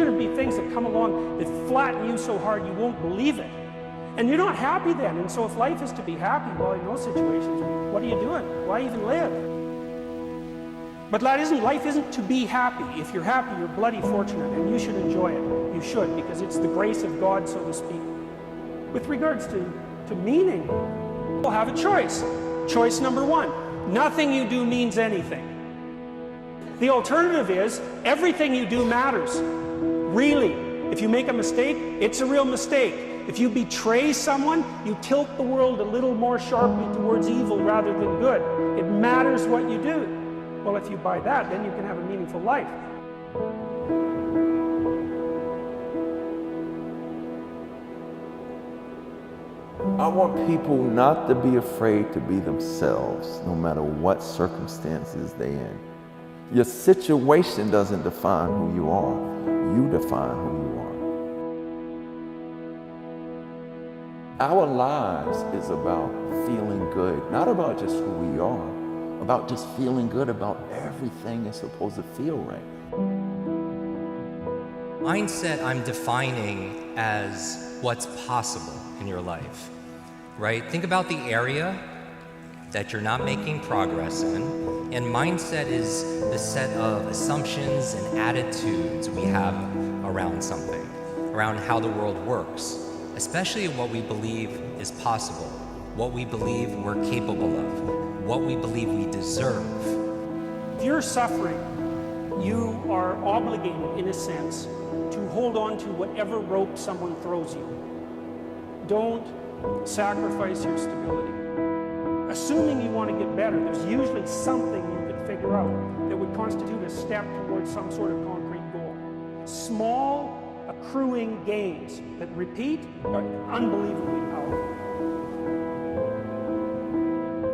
going to be things that come along that flatten you so hard you won't believe it. And you're not happy then. And so if life is to be happy, well, in those situations, what are you doing? Why even live? But life isn't to be happy. If you're happy, you're bloody fortunate, and you should enjoy it. You should, because it's the grace of God, so to speak. With regards to meaning, you'll have a choice. Choice number one, nothing you do means anything. The alternative is, everything you do matters. Really. If you make a mistake, it's a real mistake. If you betray someone, you tilt the world a little more sharply towards evil rather than good. It matters what you do. Well, if you buy that, then you can have a meaningful life. I want people not to be afraid to be themselves, no matter what circumstances they're in. Your situation doesn't define who you are. You define who you are. Our lives is about feeling good, not about just who we are, about just feeling good about everything is supposed to feel right. Mindset I'm defining as what's possible in your life, right? Think about the area that you're not making progress in, and mindset is the set of assumptions and attitudes we have around something, around how the world works, especially what we believe is possible, what we believe we're capable of, what we believe we deserve. If you're suffering, you are obligated, in a sense, to hold on to whatever rope someone throws you. Don't sacrifice your stability. Assuming you want to get better, there's usually something you could figure out that would constitute a step towards some sort of concrete goal. Small, accruing gains that repeat are unbelievably powerful.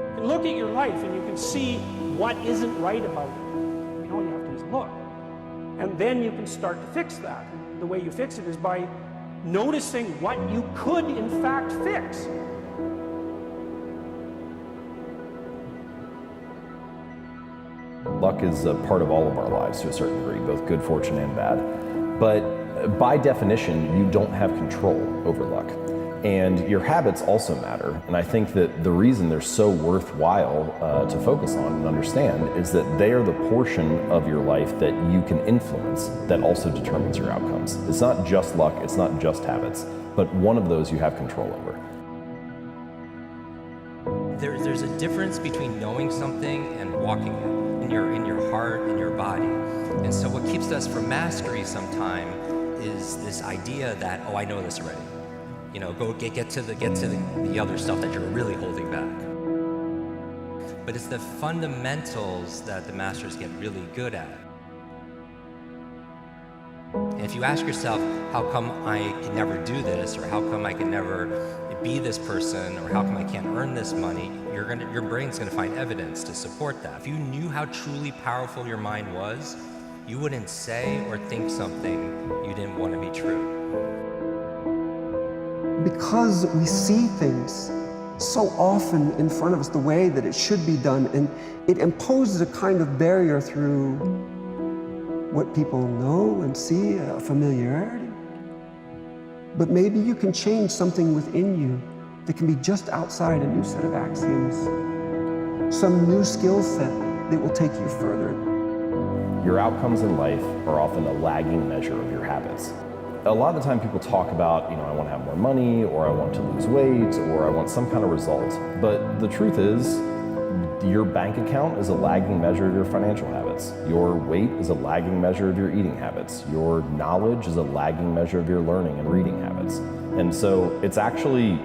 You can look at your life and you can see what isn't right about it. All you have to do is look. And then you can start to fix that. And the way you fix it is by noticing what you could, in fact, fix. Luck is a part of all of our lives to a certain degree, both good fortune and bad. But by definition, you don't have control over luck. And your habits also matter. And I think that the reason they're so worthwhile to focus on and understand is that they are the portion of your life that you can influence that also determines your outcomes. It's not just luck, it's not just habits, but one of those you have control over. There's a difference between knowing something and walking it in your heart and your body. And so what keeps us from mastery sometime is this idea that, oh, I know this already. You know, go get to the other stuff that you're really holding back. But it's the fundamentals that the masters get really good at. And if you ask yourself, how come I can never do this, or how come I can never be this person, or how come I can't earn this money, your brain's gonna find evidence to support that. If you knew how truly powerful your mind was, you wouldn't say or think something you didn't want to be true. Because we see things so often in front of us the way that it should be done, and it imposes a kind of barrier through what people know and see, a familiarity. But maybe you can change something within you that can be just outside a new set of axioms, some new skill set that will take you further. Your outcomes in life are often a lagging measure of your habits. A lot of the time people talk about, I want to have more money, or I want to lose weight, or I want some kind of result. But the truth is, your bank account is a lagging measure of your financial habits. Your weight is a lagging measure of your eating habits. Your knowledge is a lagging measure of your learning and reading habits. And so it's actually,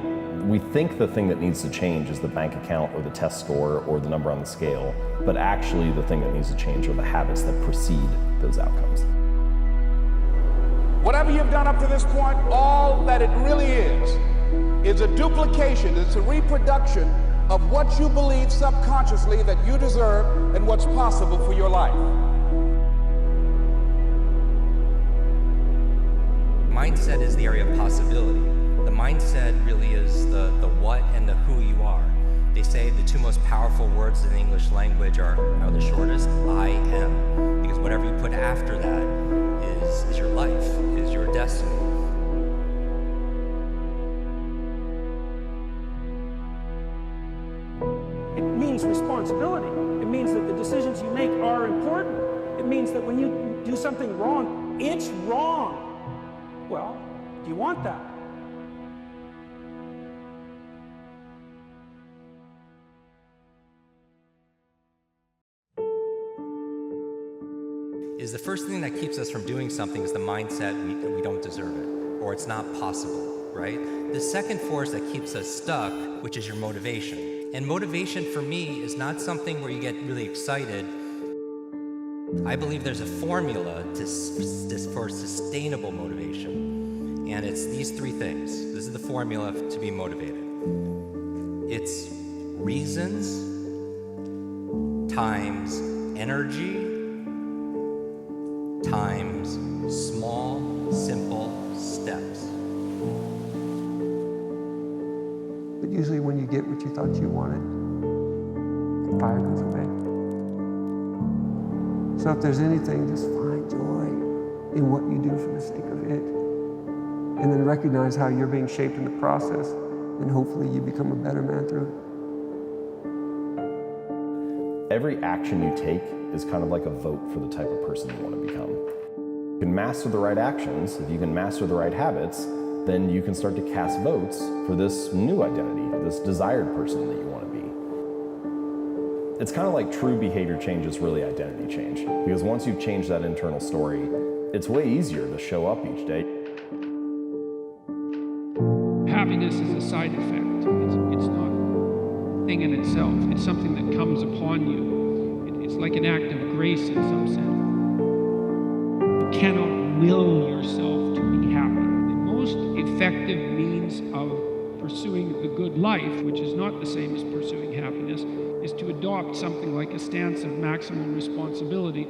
we think the thing that needs to change is the bank account or the test score or the number on the scale, but actually the thing that needs to change are the habits that precede those outcomes. Whatever you've done up to this point, all that it really is a duplication, it's a reproduction of what you believe subconsciously that you deserve and what's possible for your life. Mindset is the area of possibility. The mindset really is the what and the who you are. They say the two most powerful words in the English language are the shortest, I am. Because whatever you put after that is is your life, is your destiny. It means responsibility. It means that the decisions you make are important. It means that when you do something wrong, it's wrong. Well, do you want that? Is the first thing that keeps us from doing something is the mindset that we don't deserve it, or it's not possible, right? The second force that keeps us stuck, which is your motivation. And motivation for me is not something where you get really excited. I believe there's a formula for sustainable motivation, and it's these three things. This is the formula to be motivated. It's reasons times energy times small, simple steps. But usually when you get what you thought you wanted, the fire goes away. So if there's anything, just find joy in what you do for the sake of it. And then recognize how you're being shaped in the process, and hopefully you become a better man through it. Every action you take is kind of like a vote for the type of person you want to become. You can master the right actions, if you can master the right habits, then you can start to cast votes for this new identity, this desired person that you want to be. It's kind of like true behavior change is really identity change, because once you've changed that internal story, it's way easier to show up each day. Happiness is a side effect. It's not a thing in itself. It's something that comes upon you. It's like an act of grace in some sense. You cannot will yourself to be happy. The most effective means of pursuing the good life, which is not the same as pursuing happiness, is to adopt something like a stance of maximum responsibility.